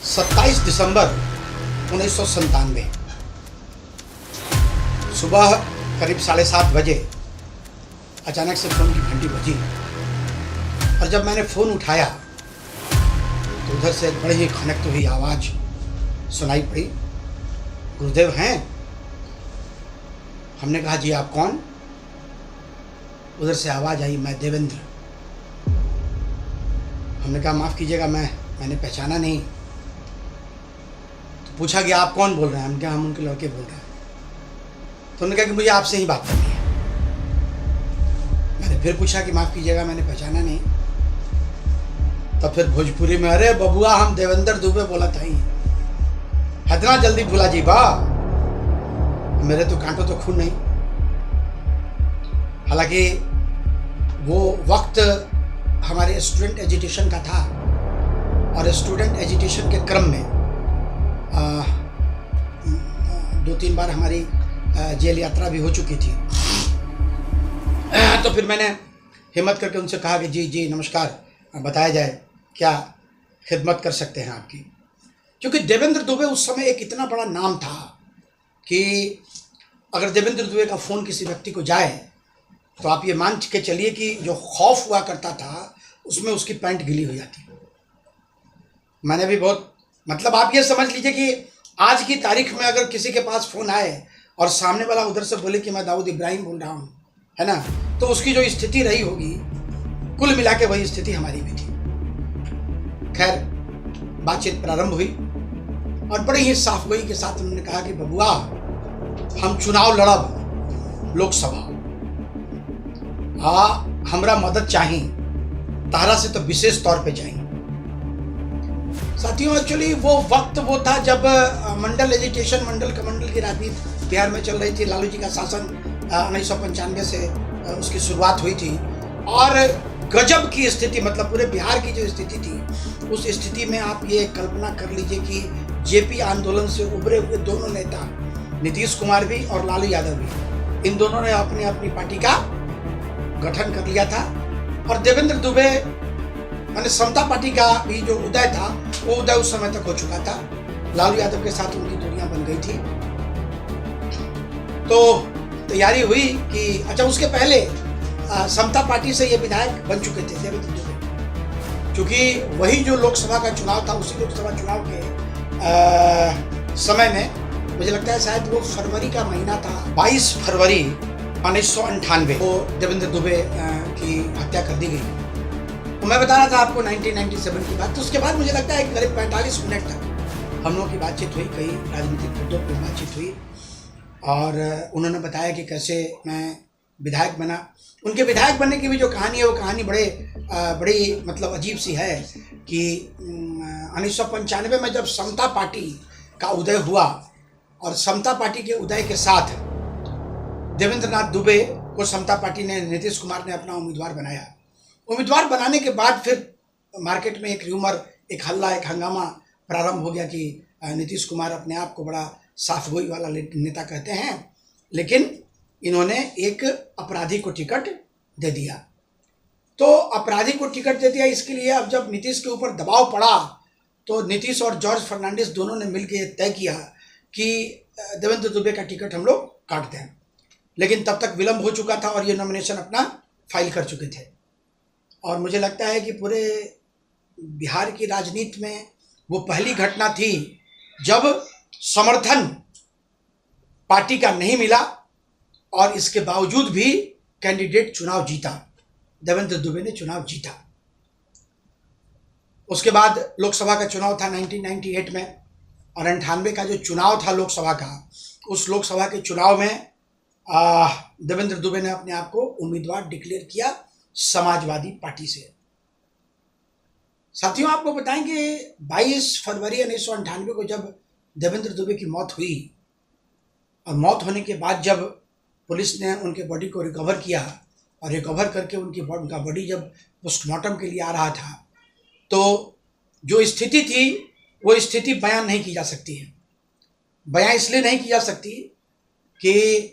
27 दिसंबर 1997 सुबह करीब 7:30 बजे अचानक से फ़ोन की घंटी बजी और जब मैंने फ़ोन उठाया तो उधर से बड़ी ही खनकती हुई आवाज़ सुनाई पड़ी। गुरुदेव हैं? हमने कहा जी आप कौन? उधर से आवाज़ आई मैं देवेंद्र। हमने कहा माफ़ कीजिएगा मैंने पहचाना नहीं। तो पूछा कि आप कौन बोल रहे हैं? हमने कहा हम उनके लड़के बोल रहे हैं। तो उन्होंने कहा कि मुझे आपसे ही बात करनी है। मैंने फिर पूछा कि माफ़ कीजिएगा मैंने पहचाना नहीं। तब फिर भोजपुरी में अरे बबुआ हम देवेंद्र दुबे बोला था ही, इतना जल्दी भूला जी बा? मेरे तो कांटों तो खून नहीं। हालांकि वो वक्त हमारे स्टूडेंट एजुटेशन का था और स्टूडेंट एजुटेशन के क्रम में 2-3 बार हमारी जेल यात्रा भी हो चुकी थी। तो फिर मैंने हिम्मत करके उनसे कहा कि जी नमस्कार, बताया जाए क्या खिदमत कर सकते हैं आपकी। क्योंकि देवेंद्र दुबे उस समय एक इतना बड़ा नाम था कि अगर देवेंद्र दुबे का फ़ोन किसी व्यक्ति को जाए तो आप ये मान के चलिए कि जो खौफ हुआ करता था उसमें उसकी पैंट गीली हो जाती। मैंने भी बहुत आप ये समझ लीजिए कि आज की तारीख में अगर किसी के पास फ़ोन आए और सामने वाला उधर से बोले कि मैं दाऊद इब्राहिम बोल रहा हूँ, है ना, तो उसकी जो स्थिति रही होगी कुल मिला के वही स्थिति हमारी भी थी। खैर बातचीत प्रारंभ हुई और बड़े ही साफ गोई के साथ उन्होंने कहा कि बबुआ हम चुनाव लड़ब लोकसभा, हमरा मदद चाहिए, तारा से तो विशेष तौर पे चाहिए। साथियों एक्चुअली वो वक्त वो था जब मंडल एजुटेशन मंडल कमंडल की राजनीति बिहार में चल रही थी। लालू जी का शासन 1995 से उसकी शुरुआत हुई थी और गजब की स्थिति, पूरे बिहार की जो स्थिति थी उस स्थिति में आप ये कल्पना कर लीजिए कि जेपी आंदोलन से उभरे हुए दोनों नेता नीतीश कुमार भी और लालू यादव भी, इन दोनों ने अपनी अपनी पार्टी का गठन कर लिया था और देवेंद्र दुबे समता पार्टी का भी जो उदय था वो उदय उस समय तक हो चुका था। लालू यादव के साथ उनकी दूरियां बन गई थी। तो तैयारी हुई कि अच्छा उसके पहले समता पार्टी से ये विधायक बन चुके थे देवेंद्र दुबे, क्योंकि वही जो लोकसभा का चुनाव था उसी लोकसभा चुनाव के समय में मुझे लगता है शायद वो फरवरी का महीना था, 22 फरवरी 1998 को देवेंद्र दुबे की हत्या कर दी गई। तो मैं बता रहा था आपको 1997 की बात। तो उसके बाद मुझे लगता है करीब 45 मिनट तक हम लोगों की बातचीत हुई, कई राजनीतिक मुद्दों पर बातचीत हुई और उन्होंने बताया कि कैसे मैं विधायक बना। उनके विधायक बनने की भी जो कहानी है वो कहानी बड़ी अजीब सी है कि 1995 में जब समता पार्टी का उदय हुआ और समता पार्टी के उदय के साथ देवेंद्र नाथ दुबे को समता पार्टी ने, नीतीश कुमार ने अपना उम्मीदवार बनाया। उम्मीदवार बनाने के बाद फिर मार्केट में एक र्यूमर, एक हल्ला, एक हंगामा प्रारंभ हो गया कि नीतीश कुमार अपने आप को बड़ा साफगोई वाला नेता कहते हैं, लेकिन इन्होंने एक अपराधी को टिकट दे दिया। तो अपराधी को टिकट दे दिया इसके लिए अब जब नीतीश के ऊपर दबाव पड़ा तो नीतीश और जॉर्ज फर्नांडिस दोनों ने मिलकर तय किया कि देवेंद्र दुबे का टिकट हम लोग काटते हैं। लेकिन तब तक विलंब हो चुका था और ये नॉमिनेशन अपना फाइल कर चुके थे और मुझे लगता है कि पूरे बिहार की राजनीति में वो पहली घटना थी जब समर्थन पार्टी का नहीं मिला और इसके बावजूद भी कैंडिडेट चुनाव जीता, देवेंद्र दुबे ने चुनाव जीता। उसके बाद लोकसभा का चुनाव था 1998 में और 98 का जो चुनाव था लोकसभा का, उस लोकसभा के चुनाव में देवेंद्र दुबे ने अपने आप को उम्मीदवार डिक्लेयर किया समाजवादी पार्टी से। साथियों आपको बताएं कि 22 फरवरी 1998 को जब देवेंद्र दुबे की मौत हुई और मौत होने के बाद जब पुलिस ने उनके बॉडी को रिकवर किया और रिकवर करके उनका बॉडी जब पोस्टमार्टम के लिए आ रहा था तो जो स्थिति थी वो स्थिति बयान नहीं की जा सकती है। बयान इसलिए नहीं की जा सकती कि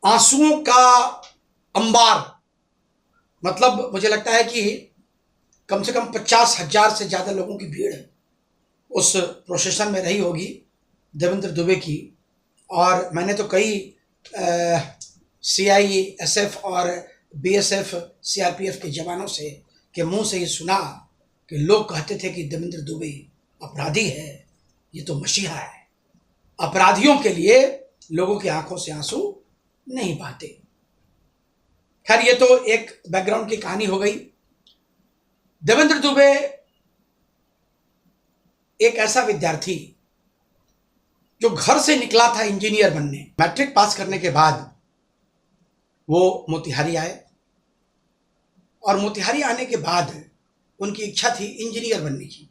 आंसुओं का अंबार, मुझे लगता है कि कम से कम 50,000 से ज़्यादा लोगों की भीड़ उस प्रोसेशन में रही होगी देवेंद्र दुबे की। और मैंने तो कई CISF और BSF CRPF के जवानों से के मुंह से ये सुना कि लोग कहते थे कि देवेंद्र दुबे अपराधी है, ये तो मसीहा है। अपराधियों के लिए लोगों की आंखों से आंसू नहीं बहते। खैर, ये तो एक बैकग्राउंड की कहानी हो गई। देवेंद्र दुबे एक ऐसा विद्यार्थी जो घर से निकला था इंजीनियर बनने। मैट्रिक पास करने के बाद वो मोतिहारी आए और मोतिहारी आने के बाद उनकी इच्छा थी इंजीनियर बनने की।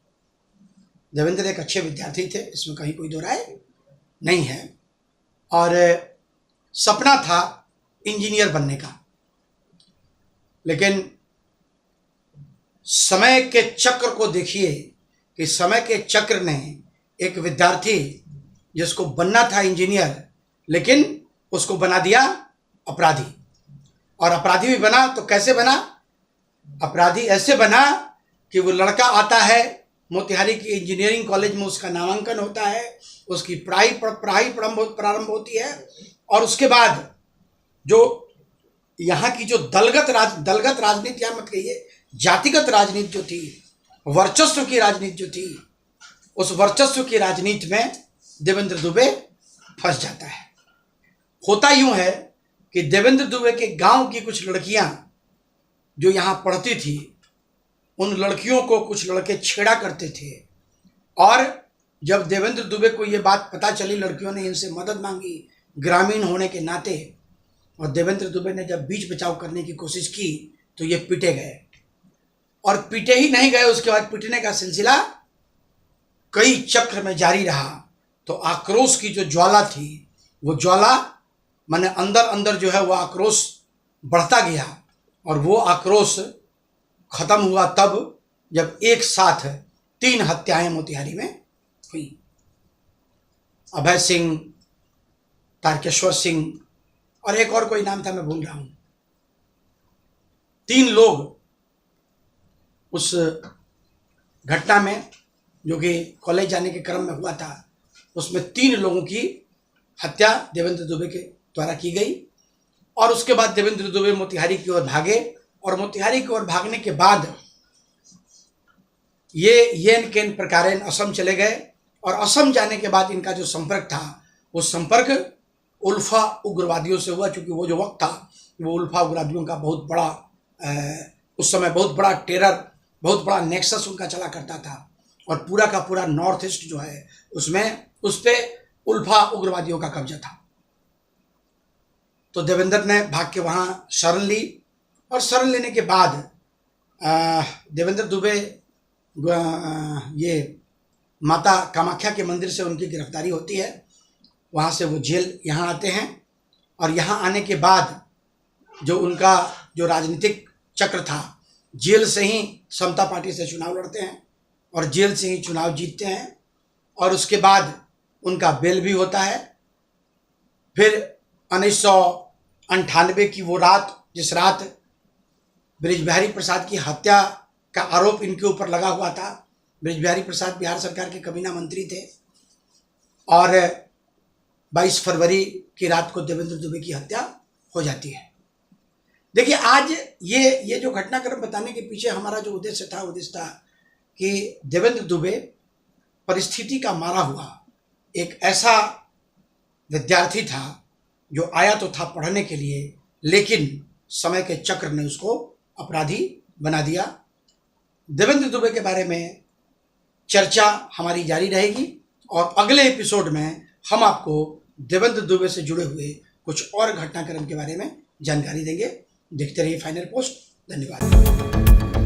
देवेंद्र एक अच्छे विद्यार्थी थे, इसमें कहीं कोई दो राय नहीं है, और सपना था इंजीनियर बनने का। लेकिन समय के चक्र को देखिए कि समय के चक्र ने एक विद्यार्थी जिसको बनना था इंजीनियर, लेकिन उसको बना दिया अपराधी। और अपराधी भी बना तो कैसे बना? अपराधी ऐसे बना कि वो लड़का आता है मोतिहारी की इंजीनियरिंग कॉलेज में, उसका नामांकन होता है, उसकी पढ़ाई प्रारंभ होती है, और उसके बाद जो यहाँ की जो दलगत राजनीति, या मत कहिए जातिगत राजनीति जो थी, वर्चस्व की राजनीति जो थी, उस वर्चस्व की राजनीति में देवेंद्र दुबे फंस जाता है। होता यूं है कि देवेंद्र दुबे के गांव की कुछ लड़कियां जो यहाँ पढ़ती थी, उन लड़कियों को कुछ लड़के छेड़ा करते थे, और जब देवेंद्र दुबे को ये बात पता चली, लड़कियों ने इनसे मदद मांगी ग्रामीण होने के नाते, और देवेंद्र दुबे ने जब बीच बचाव करने की कोशिश की तो ये पीटे गए। और पीटे ही नहीं गए, उसके बाद पीटने का सिलसिला कई चक्र में जारी रहा। तो आक्रोश की जो ज्वाला थी, वो ज्वाला माने अंदर अंदर जो है वो आक्रोश बढ़ता गया, और वो आक्रोश खत्म हुआ तब जब एक साथ 3 हत्याएं मोतिहारी में हुई। अभय सिंह, तारकेश्वर सिंह और एक और कोई नाम था, मैं भूल रहा हूं। 3 लोग उस घटना में, जो कि कॉलेज जाने के क्रम में हुआ था, उसमें 3 लोगों की हत्या देवेंद्र दुबे के द्वारा की गई। और उसके बाद देवेंद्र दुबे मोतिहारी की ओर भागे, और मोतिहारी की ओर भागने के बाद ये येन केन प्रकारेण असम चले गए। और असम जाने के बाद इनका जो संपर्क था, वो संपर्क उल्फा उग्रवादियों से हुआ, क्योंकि वो जो वक्त था वो उल्फा उग्रवादियों का बहुत बड़ा उस समय बहुत बड़ा टेरर, बहुत बड़ा नेक्सस उनका चला करता था, और पूरा का पूरा नॉर्थ ईस्ट जो है उसमें उस पर उल्फा उग्रवादियों का कब्जा था। तो देवेंद्र ने भाग के वहाँ शरण ली, और शरण लेने के बाद देवेंद्र दुबे ये माता कामाख्या के मंदिर से उनकी गिरफ्तारी होती है। वहाँ से वो जेल यहाँ आते हैं, और यहाँ आने के बाद जो उनका जो राजनीतिक चक्र था, जेल से ही समता पार्टी से चुनाव लड़ते हैं और जेल से ही चुनाव जीतते हैं। और उसके बाद उनका बेल भी होता है। फिर 1998 की वो रात, जिस रात बृजबिहारी प्रसाद की हत्या का आरोप इनके ऊपर लगा हुआ था, बृजबिहारी प्रसाद बिहार सरकार के कैबिनेट मंत्री थे, और 22 फरवरी की रात को देवेंद्र दुबे की हत्या हो जाती है। देखिए, आज ये जो घटनाक्रम बताने के पीछे हमारा जो उद्देश्य था कि देवेंद्र दुबे परिस्थिति का मारा हुआ एक ऐसा विद्यार्थी था जो आया तो था पढ़ने के लिए, लेकिन समय के चक्र ने उसको अपराधी बना दिया। देवेंद्र दुबे के बारे में चर्चा हमारी जारी रहेगी, और अगले एपिसोड में हम आपको देवेंद्र दुबे से जुड़े हुए कुछ और घटनाक्रम के बारे में जानकारी देंगे। देखते रहिए फाइनल पोस्ट। धन्यवाद।